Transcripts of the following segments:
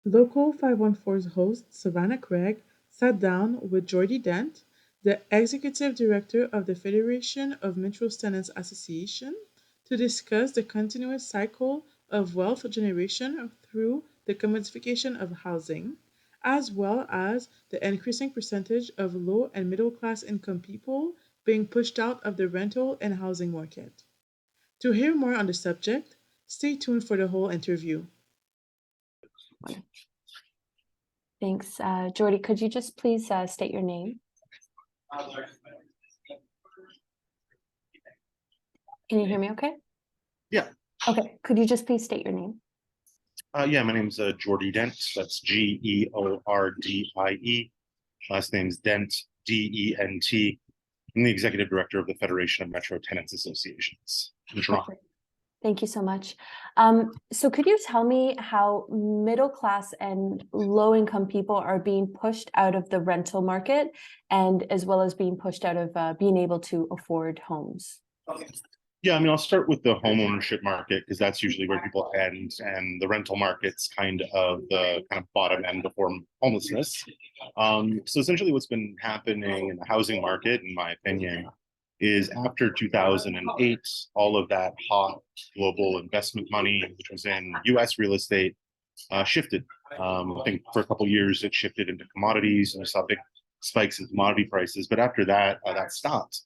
Local 514's host, Savannah Craig, sat down with Geordie Dent, the executive director of the Federation of Mutual Tenants Association, to discuss the continuous cycle of wealth generation through the commodification of housing, as well as the increasing percentage of low and middle class income people being pushed out of the rental and housing market. To hear more on the subject, stay tuned for the whole interview. Thanks. Geordie, could you just please state your name? Can you hear me okay? Yeah. Okay, could you just please state your name? Yeah, my name's Geordie Dent. That's Geordie. Last name's Dent, Dent. I'm the executive director of the Federation of Metro Tenants Associations in Toronto. Perfect. Thank you so much. So could you tell me how middle class and low income people are being pushed out of the rental market and as well as being pushed out of being able to afford homes? Yeah, I mean, I'll start with the home ownership market because that's usually where people end, and the rental market's kind of the bottom end before homelessness. So essentially, what's been happening in the housing market, in my opinion, is after 2008, all of that hot global investment money, which was in U.S. real estate, shifted. I think for a couple of years it shifted into commodities, and we saw big spikes in commodity prices. But after that, that stopped.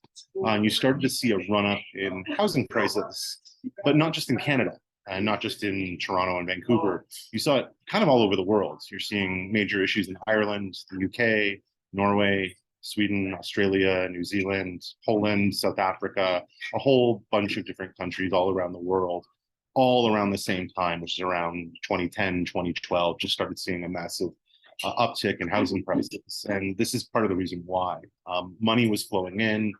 And you started to see a run up in housing prices, but not just in Canada and not just in Toronto and Vancouver. You saw it kind of all over the world. You're seeing major issues in Ireland, the UK, Norway, Sweden, Australia, New Zealand, Poland, South Africa, a whole bunch of different countries all around the world, all around the same time, which is around 2010, 2012, just started seeing a massive uptick in housing prices. And this is part of the reason why. Money was flowing in,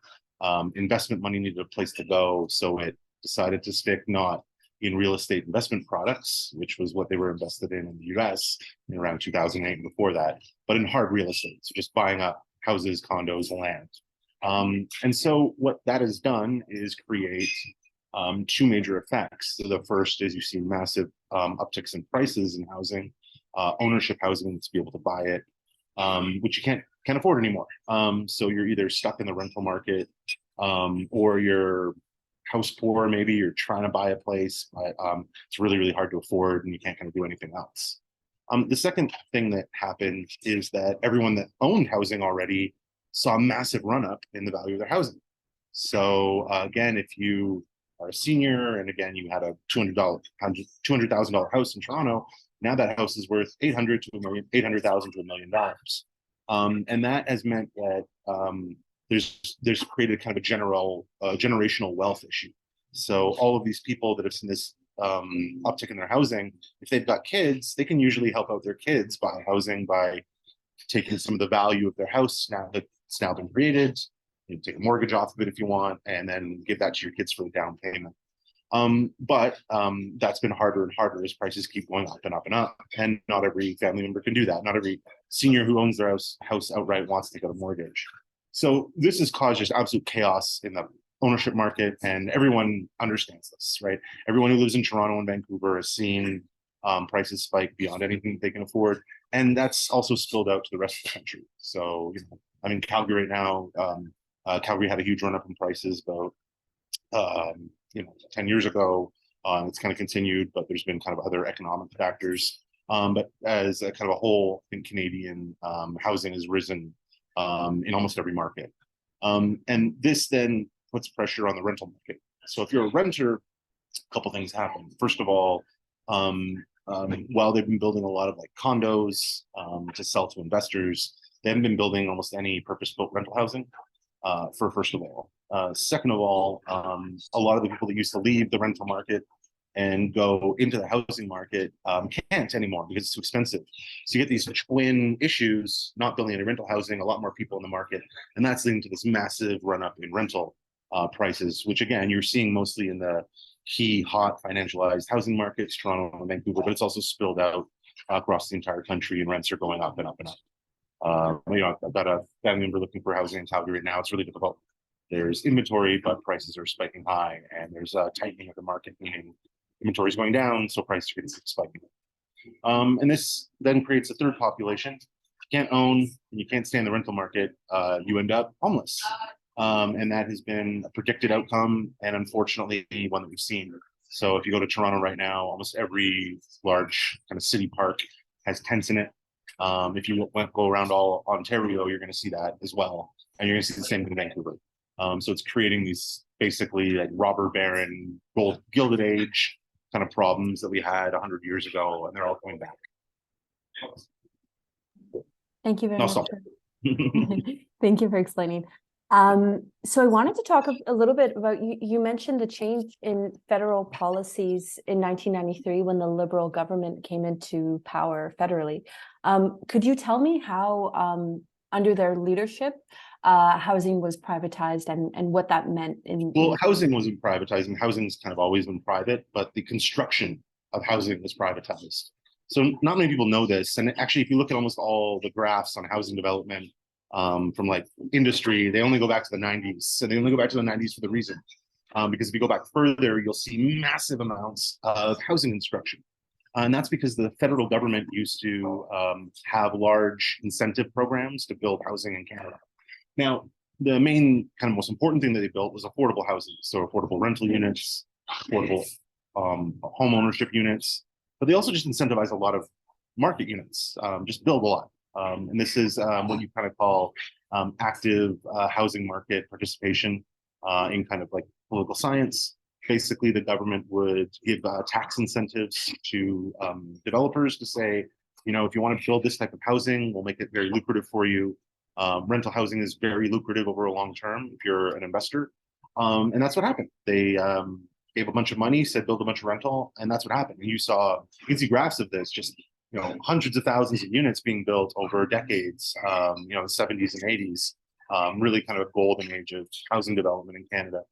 investment money needed a place to go, so it decided to stick not in real estate investment products, which was what they were invested in the US in around 2008 and before that, but in hard real estate, so just buying up houses, condos, land. And so what that has done is create two major effects. So the first is you see massive upticks in prices in housing, ownership housing to be able to buy it, which you can't afford anymore. So you're either stuck in the rental market, or you're house poor. Maybe you're trying to buy a place, but it's really, really hard to afford, and you can't do anything else. The second thing that happened is that everyone that owned housing already saw a massive run up in the value of their housing. So again, if you are a senior, and again you had a $200,000 house in Toronto, now that house is worth $800,000 to $1 million. And that has meant that there's created kind of a generational wealth issue. So all of these people that have seen this uptick in their housing, if they've got kids, they can usually help out their kids buy housing by taking some of the value of their house now that it's now been created. You can take a mortgage off of it if you want, and then give that to your kids for the down payment. But that's been harder and harder as prices keep going up and up and up. And not every family member can do that. Not every senior who owns their house outright wants to get a mortgage. So this has caused just absolute chaos in the ownership market, and everyone understands this, right? Everyone who lives in Toronto and Vancouver has seen prices spike beyond anything they can afford, and that's also spilled out to the rest of the country. So, I'm in Calgary right now. Calgary had a huge run up in prices about 10 years ago. It's kind of continued, but there's been kind of other economic factors. But as a kind of a whole, I think Canadian housing has risen in almost every market. And this then puts pressure on the rental market. So if you're a renter, a couple things happen. First of all, while they've been building a lot of condos to sell to investors, they haven't been building almost any purpose-built rental housing, first of all. Second of all, a lot of the people that used to leave the rental market and go into the housing market can't anymore because it's too expensive. So you get these twin issues, not building any rental housing, a lot more people in the market, and that's leading to this massive run up in rental prices, which again, you're seeing mostly in the key hot financialized housing markets, Toronto and Vancouver, but it's also spilled out across the entire country, and rents are going up and up and up. I've got a family member looking for housing in Calgary right now. It's really difficult. There's inventory, but prices are spiking high, and there's a tightening of the market, meaning inventory is going down, so prices are going to keep spiking. And this then creates a third population. You can't own and you can't stay in the rental market, you end up homeless. And that has been a predicted outcome, and unfortunately one that we've seen. So if you go to Toronto right now, almost every large kind of city park has tents in it. If you go around all Ontario, you're going to see that as well, and you're going to see the same in Vancouver. So it's creating these basically like robber baron, gilded age kind of problems that we had 100 years ago, and they're all coming back. Thank you very No, much. stop. Thank you for explaining. So I wanted to talk a little bit about, you mentioned the change in federal policies in 1993 when the Liberal government came into power federally. Could you tell me how, under their leadership, housing was privatized and what that meant Well, housing wasn't privatized, and housing's kind of always been private, but the construction of housing was privatized. So not many people know this. And actually, if you look at almost all the graphs on housing development, from like industry, they only go back to the 90s. So they only go back to the 90s for the reason. Because if you go back further, you'll see massive amounts of housing construction. And that's because the federal government used to have large incentive programs to build housing in Canada. Now, the main kind of most important thing that they built was affordable housing. So affordable rental units, affordable home ownership units, but they also just incentivize a lot of market units, just build a lot. And this is what you kind of call active housing market participation in kind of like political science. Basically, the government would give tax incentives to developers to say, you know, if you want to build this type of housing, we'll make it very lucrative for you. Rental housing is very lucrative over a long term if you're an investor. And that's what happened. They gave a bunch of money, said build a bunch of rental, and that's what happened. And you can see graphs of this, just hundreds of thousands of units being built over decades, the 70s and 80s, really kind of a golden age of housing development in Canada.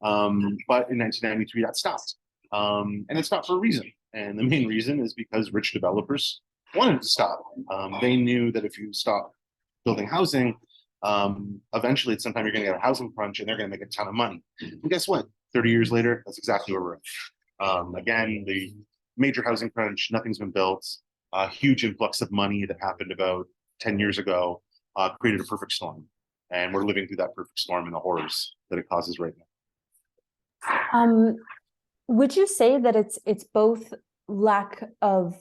But in 1993, that stopped. And it stopped for a reason. And the main reason is because rich developers wanted to stop. They knew that if you stop building housing, eventually at some time you're going to get a housing crunch and they're going to make a ton of money. And guess what? 30 years later, that's exactly where we're at. Again, the major housing crunch, nothing's been built. A huge influx of money that happened about 10 years ago created a perfect storm. And we're living through that perfect storm and the horrors that it causes right now. Would you say that it's both lack of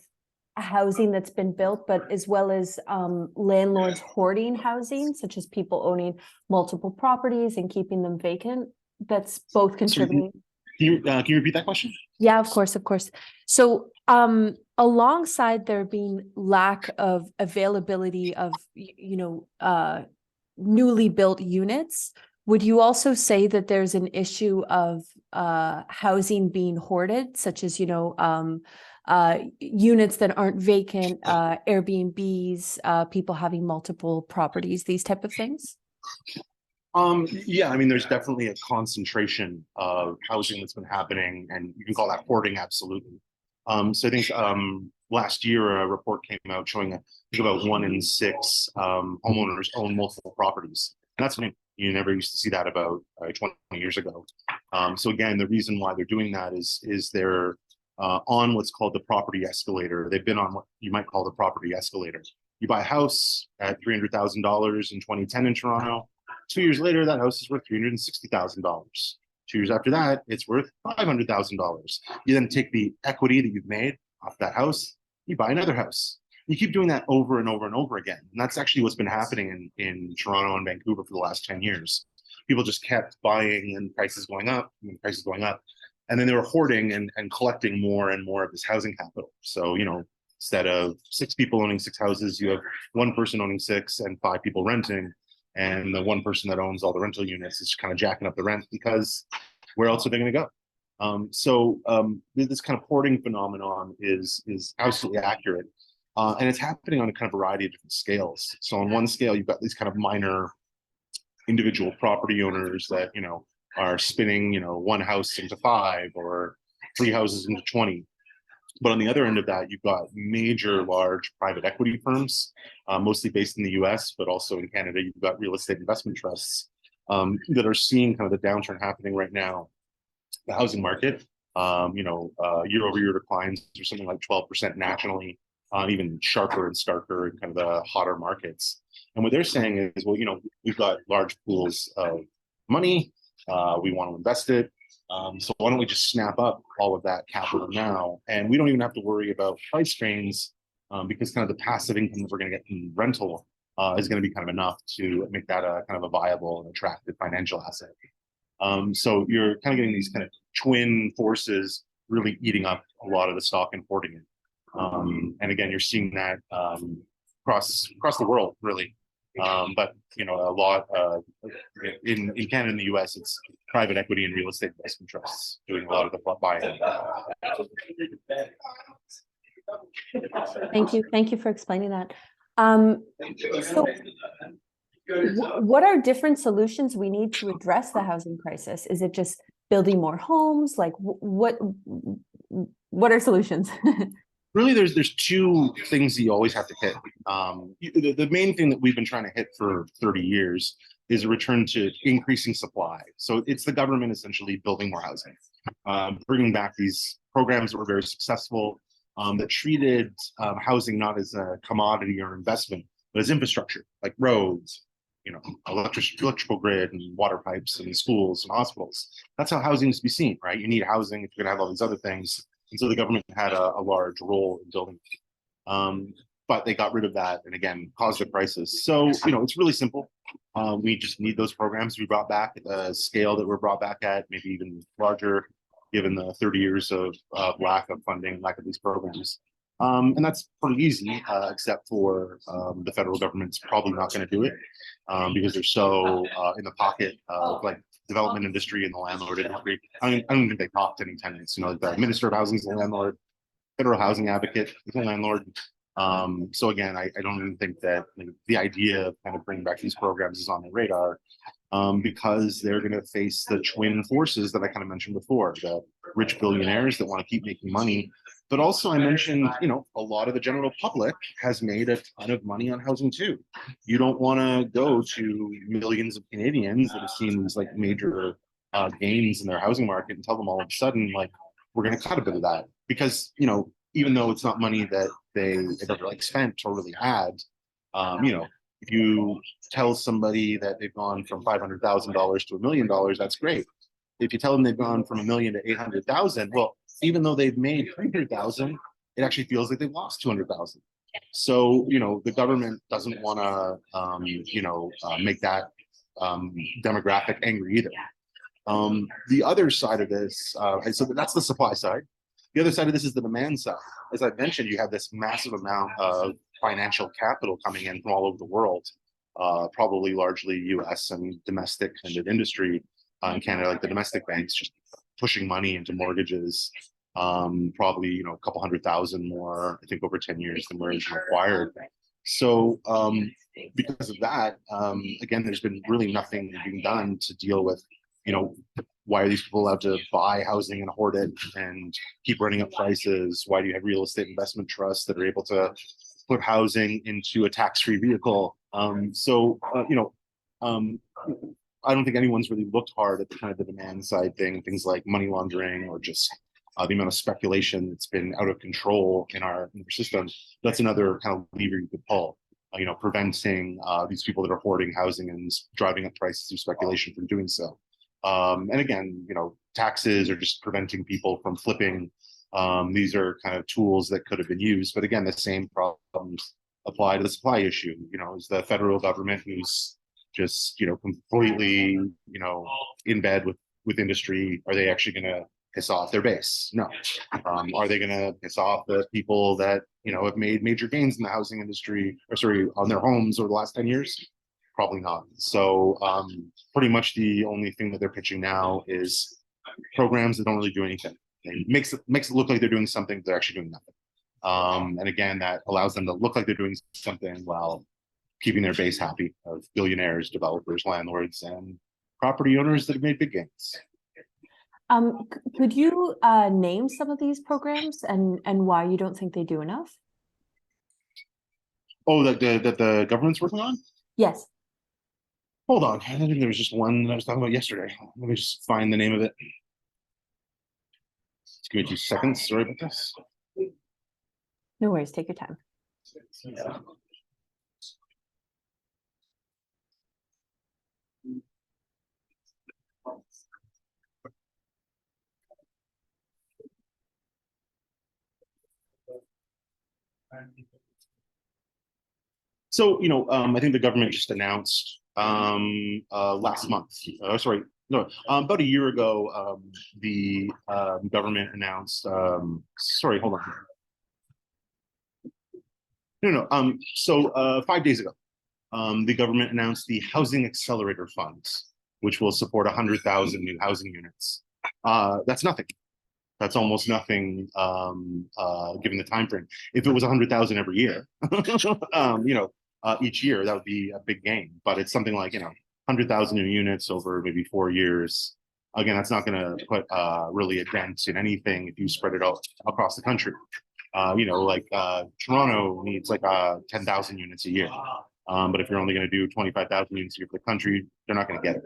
housing that's been built, but as well as landlords hoarding housing, such as people owning multiple properties and keeping them vacant? That's both contributing. Can you repeat that question? Yeah, of course. So alongside there being lack of availability of, newly built units, would you also say that there's an issue of housing being hoarded, such as, units that aren't vacant, Airbnbs, people having multiple properties, these type of things? Yeah, I mean, there's definitely a concentration of housing that's been happening, and you can call that hoarding, absolutely. So I think last year a report came out showing about 1 in 6 homeowners own multiple properties, and that's new. You never used to see that about 20 years ago. So again, the reason why they're doing that is they're on what's called the property escalator. They've been on what you might call the property escalator. You buy a house at $300,000 in 2010 in Toronto. 2 years later, that house is worth $360,000. 2 years after that, it's worth $500,000. You then take the equity that you've made off that house, you buy another house. You keep doing that over and over and over again. And that's actually what's been happening in Toronto and Vancouver for the last 10 years. People just kept buying and prices going up and prices going up. And then they were hoarding and collecting more and more of this housing capital. So, instead of 6 people owning 6 houses, you have 1 person owning 6 and 5 people renting. And the 1 person that owns all the rental units is kind of jacking up the rent, because where else are they going to go? So this kind of hoarding phenomenon is absolutely accurate. And it's happening on a kind of variety of different scales. So on one scale, you've got these kind of minor individual property owners that, are spinning, 1 house into 5 or 3 houses into 20. But on the other end of that, you've got major, large private equity firms, mostly based in the US, but also in Canada. You've got real estate investment trusts that are seeing kind of the downturn happening right now, the housing market, year-over-year declines or something like 12% nationally, even sharper and starker in kind of the hotter markets. And what they're saying is, well, we've got large pools of money, we want to invest it. So why don't we just snap up all of that capital now? And we don't even have to worry about price trains because kind of the passive income that we're going to get from rental is going to be kind of enough to make that a kind of a viable and attractive financial asset. So you're kind of getting these kind of twin forces really eating up a lot of the stock and hoarding it. And again, you're seeing that across the world, really. But a lot in Canada and the US, it's private equity and real estate investment trusts doing a lot of the buying. Thank you for explaining that. So what are different solutions we need to address the housing crisis? Is it just building more homes? Like what are solutions? Really, there's two things that you always have to hit. The main thing that we've been trying to hit for 30 years is a return to increasing supply. So it's the government essentially building more housing, bringing back these programs that were very successful, that treated housing not as a commodity or investment, but as infrastructure, like roads, electrical grid and water pipes and schools and hospitals. That's how housing is to be seen, right? You need housing if you're gonna have all these other things. And so the government had a large role in building it. But they got rid of that and again, caused a crisis. So, it's really simple. We just need those programs to be brought back at the scale that we're brought back at, maybe even larger, given the 30 years of lack of funding, lack of these programs. And that's pretty easy, except for the federal government's probably not going to do it because they're so in the pocket of like development industry and the landlord industry. I don't think they talk to any tenants. The Minister of Housing is the landlord, federal housing advocate is the landlord. So again, I don't even think that the idea of kind of bringing back these programs is on their radar because they're going to face the twin forces that I kind of mentioned before, the rich billionaires that want to keep making money. But also I mentioned, a lot of the general public has made a ton of money on housing too. You don't want to go to millions of Canadians that have seen these like major gains in their housing market and tell them all of a sudden, like, we're going to cut a bit of that because, even though it's not money that they've ever like spent or really had, if you tell somebody that they've gone from $500,000 to $1 million, that's great. If you tell them they've gone from $1 million to 800,000, well, even though they've made 300,000, it actually feels like they've lost 200,000. So, the government doesn't want to, make that demographic angry either. The other side of this, so that's the supply side. The other side of this is the demand side. As I mentioned, you have this massive amount of financial capital coming in from all over the world, probably largely US and domestic kind of industry in Canada, like the domestic banks just pushing money into mortgages, probably, a couple 100,000 more, I think over 10 years than were originally required. So because of that, again, there's been really nothing being done to deal with, why are these people allowed to buy housing and hoard it and keep running up prices? Why do you have real estate investment trusts that are able to put housing into a tax-free vehicle? I don't think anyone's really looked hard at the kind of the demand side things like money laundering or just the amount of speculation that's been out of control in our system. That's another kind of lever you could pull, preventing these people that are hoarding housing and driving up prices through speculation from doing so. And again, taxes are just preventing people from flipping. These are kind of tools that could have been used, but again, the same problems apply to the supply issue. Is the federal government who's just completely in bed with industry, are they actually going to piss off their base? No. Are they going to piss off the people that have made major gains in the housing industry, or sorry, on their homes over the last 10 years? Probably not. So pretty much the only thing that they're pitching now is programs that don't really do anything. It makes it look like they're doing something, but they're actually doing nothing. And again, that allows them to look like they're doing something while keeping their base happy of billionaires, developers, landlords, and property owners that have made big gains. Could you name some of these programs and why you don't think they do enough? Oh, that the government's working on? Yes. Hold on. I think there was just one that I was talking about yesterday. Let me just find the name of it. Give me 2 seconds. Sorry about this. No worries, take your time. So, I think the government just announced last month, sorry, no, about a year ago, the government announced, sorry, hold on. So 5 days ago, the government announced the Housing Accelerator Funds, which will support 100,000 new housing units. That's nothing. That's almost nothing, given the time frame. If it was 100,000 every year, each year, that would be a big gain. But it's something like 100,000 new units over maybe 4 years. Again, that's not going to put really a dent in anything if you spread it out across the country. Toronto needs like 10,000 units a year. But if you're only going to do 25,000 units a year for the country, they're not going to get it.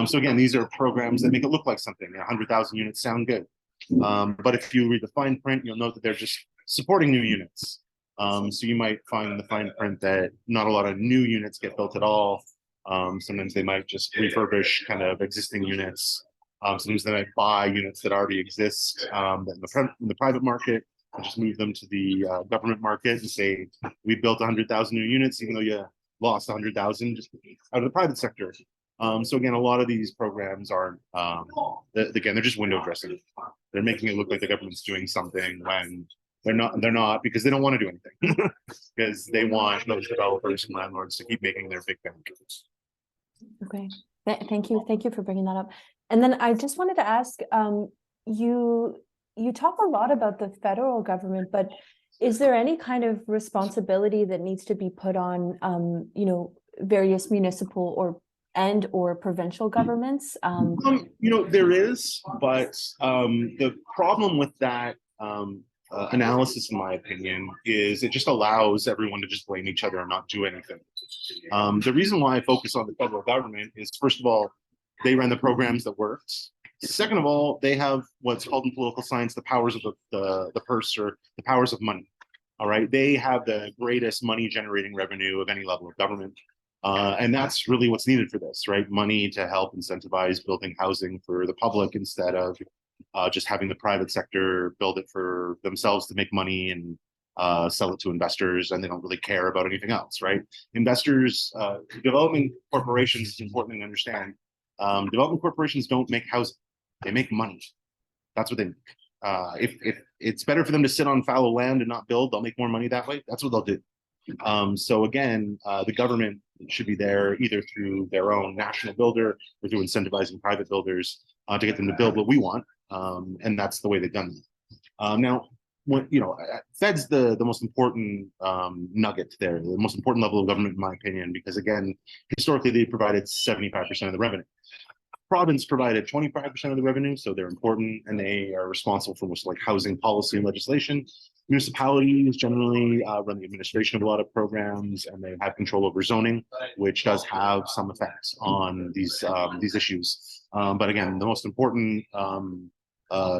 So again, these are programs that make it look like something. 100,000 units sound good. But if you read the fine print, you'll note that they're just supporting new units. So you might find in the fine print that not a lot of new units get built at all. Sometimes they might just refurbish kind of existing units. Sometimes they might buy units that already exist in the private market and just move them to the government market and say, we built 100,000 new units, even though you lost 100,000 just out of the private sector. So again, a lot of these programs aren't, again, they're just window dressing. They're making it look like the government's doing something when they're not because they don't want to do anything because they want those developers and landlords to keep making their big benefits. Okay, thank you for bringing that up. And then I just wanted to ask, you talk a lot about the federal government, but is there any kind of responsibility that needs to be put on, various municipal or provincial governments? There is, but the problem with that analysis, in my opinion, is it just allows everyone to just blame each other and not do anything. The reason why I focus on the federal government is, first of all, they ran the programs that worked. Second of all, they have what's called in political science the powers of the purse, or the powers of money. All right, they have the greatest money generating revenue of any level of government. And that's really what's needed for this, right? Money to help incentivize building housing for the public instead of just having the private sector build it for themselves to make money and sell it to investors, and they don't really care about anything else, right? Investors, development corporations, it's important to understand, development corporations don't make housing, they make money. That's what they make. If it's better for them to sit on fallow land and not build, they'll make more money that way. That's what they'll do. So again, the government should be there either through their own national builder or through incentivizing private builders to get them to build what we want. And that's the way they've done it. Now, when Fed's the most important nugget there, the most important level of government, in my opinion, because again, historically they provided 75% of the revenue. Province provided 25% of the revenue, so they're important and they are responsible for most like housing policy and legislation. Municipalities generally run the administration of a lot of programs, and they have control over zoning, which does have some effects on these issues. But again, the most important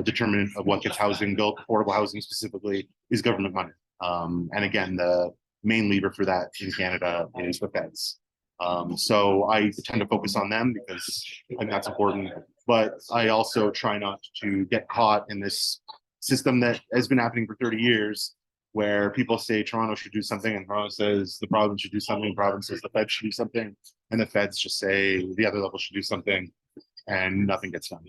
determinant of what gets housing built, affordable housing specifically, is government money. And again, the main lever for that in Canada is the feds. So I tend to focus on them because I think that's important. But I also try not to get caught in this system that has been happening for 30 years, where people say Toronto should do something, and Toronto says the province should do something, the province says the Fed should do something, and the Feds just say the other level should do something, and nothing gets done.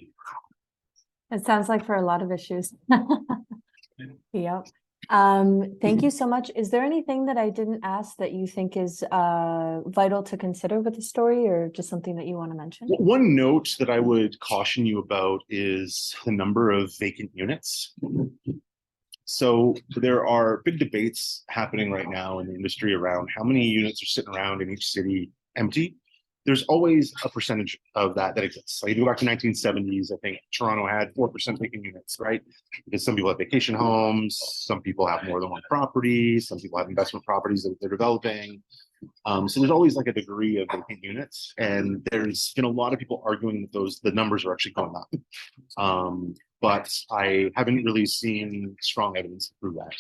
It sounds like for a lot of issues. Yep. Thank you so much. Is there anything that I didn't ask that you think is vital to consider with the story, or just something that you want to mention? One note that I would caution you about is the number of vacant units. So there are big debates happening right now in the industry around how many units are sitting around in each city empty. There's always a percentage of that exists. Like if you go back to 1970s, I think Toronto had 4% vacant units, right? Because some people have vacation homes, some people have more than one property, some people have investment properties that they're developing. So there's always like a degree of vacant units, and there's been a lot of people arguing that the numbers are actually going up. but I haven't really seen strong evidence to prove that.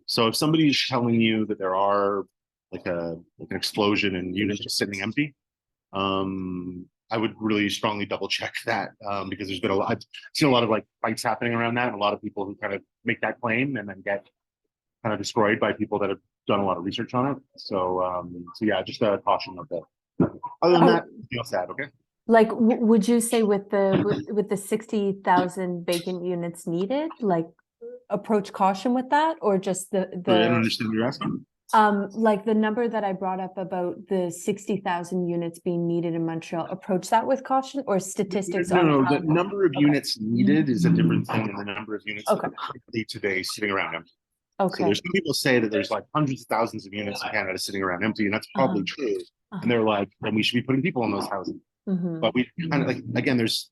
So if somebody's telling you that there are like an explosion in units just sitting empty, I would really strongly double check that, because there's been I've seen a lot of like fights happening around that, and a lot of people who kind of make that claim and then get kind of destroyed by people that have done a lot of research on it. So yeah, just a caution of that. Other than that, feel sad. Okay. Like, would you say with the 60,000 vacant units needed, like approach caution with that, or just Sorry, I don't understand what you're asking. like the number that I brought up about the 60,000 units being needed in Montreal, approach that with caution, or statistics No, on no, how the number of units needed is a different thing than the number of units Okay. that are currently today sitting around empty. So Okay. there's some people say that there's like hundreds of thousands of units in Canada sitting around empty, and that's probably true. And they're like, then we should be putting people in those houses. But we kind of like, again, there's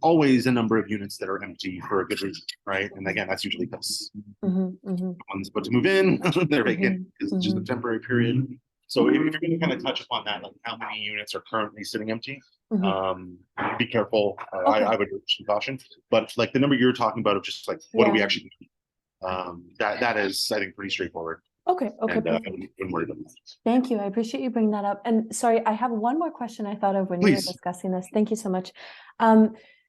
always a number of units that are empty for a good reason, right? And again, that's usually because one's about to move in, they're vacant because it's just a temporary period. So if you're going to kind of touch upon that, like how many units are currently sitting empty, be careful. I would urge some caution. But like the number you're talking about of just like what do we actually need? That is, I think, pretty straightforward. Okay. And wouldn't worry about that. Thank you. I appreciate you bringing that up. And sorry, I have one more question I thought of when you were discussing this. Thank you so much.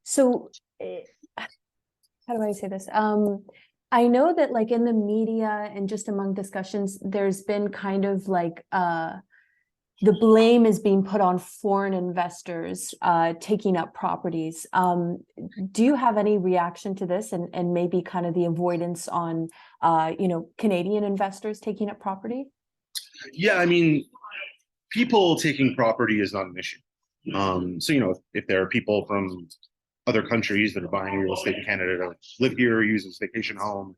So how do I say this? I know that like in the media and just among discussions, there's been kind of like the blame is being put on foreign investors taking up properties. Do you have any reaction to this, and maybe kind of the avoidance on Canadian investors taking up property? Yeah, I mean, people taking property is not an issue. So if there are people from other countries that are buying real estate in Canada to live here or use as a vacation home,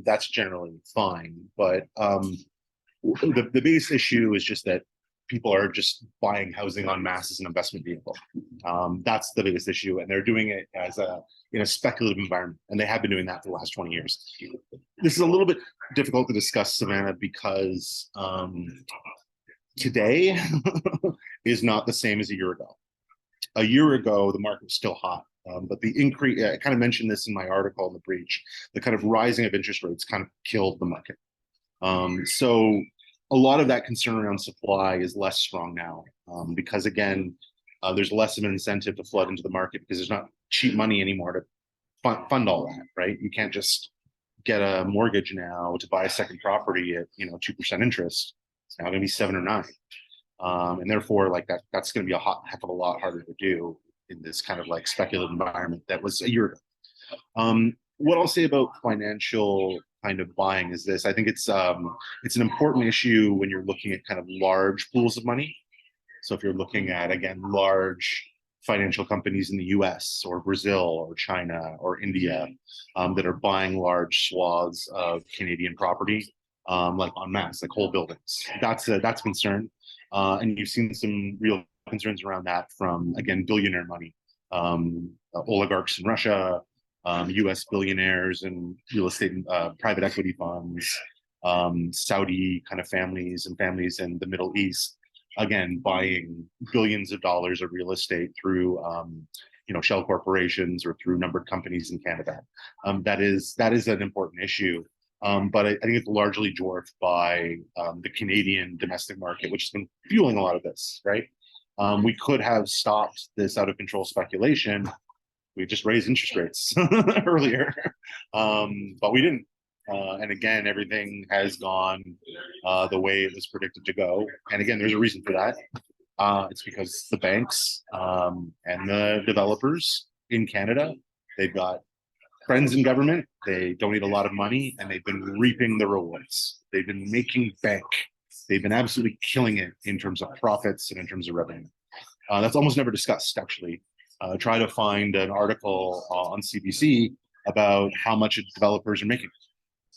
that's generally fine. But the biggest issue is just that people are just buying housing en masse as an investment vehicle. That's the biggest issue, and they're doing it as in a speculative environment, and they have been doing that for the last 20 years. This is a little bit difficult to discuss, Savannah, because today is not the same as a year ago. A year ago, the market was still hot, but the increase, I kind of mentioned this in my article in The Breach, the kind of rising of interest rates kind of killed the market. So a lot of that concern around supply is less strong now, because again, there's less of an incentive to flood into the market because there's not cheap money anymore to fund all that, right? You can't just get a mortgage now to buy a second property at 2% interest. It's now going to be 7 or 9. And therefore, like that's going to be a heck of a lot harder to do in this kind of like speculative environment that was a year ago. What I'll say about financial kind of buying is this: I think it's an important issue when you're looking at kind of large pools of money. So if you're looking at, again, large financial companies in the US or Brazil or China or India that are buying large swaths of Canadian property, like en masse, like whole buildings, that's a concern. And you've seen some real concerns around that from, again, billionaire money, oligarchs in Russia, US billionaires and real estate private equity funds, Saudi kind of families and families in the Middle East, again, buying billions of dollars of real estate through shell corporations or through numbered companies in Canada. That is an important issue. But I think it's largely dwarfed by the Canadian domestic market, which has been fueling a lot of this, right? We could have stopped this out of control speculation. We just raised interest rates earlier, but we didn't. And again, everything has gone the way it was predicted to go. And again, there's a reason for that. It's because the banks and the developers in Canada, they've got friends in government, they donate a lot of money, and they've been reaping the rewards. They've been making bank. They've been absolutely killing it in terms of profits and in terms of revenue. That's almost never discussed, actually. Try to find an article on CBC about how much developers are making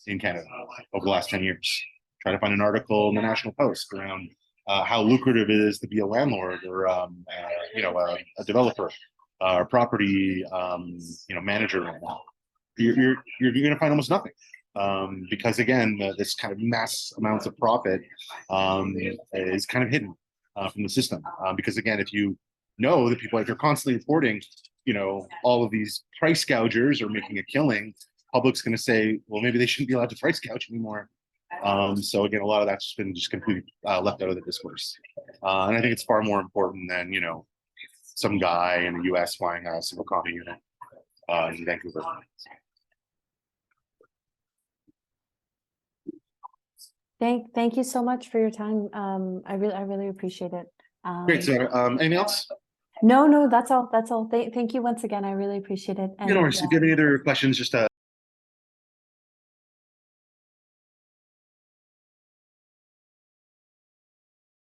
in Canada over the last 10 years. Try to find an article in the National Post around how lucrative it is to be a landlord or a developer or property manager right now. You're going to find almost nothing, because again, this kind of mass amounts of profit is kind of hidden from the system. Because again, if you know that people, if you're constantly reporting all of these price gougers are making a killing, public's going to say, well, maybe they shouldn't be allowed to price gouge anymore. So again, a lot of that's been just completely left out of the discourse. And I think it's far more important than, some guy in the US flying a single condo unit in Vancouver. Thank you so much for your time. I really appreciate it. Great. So anything else? No, that's all. Thank you once again. I really appreciate it. If you have any other questions, just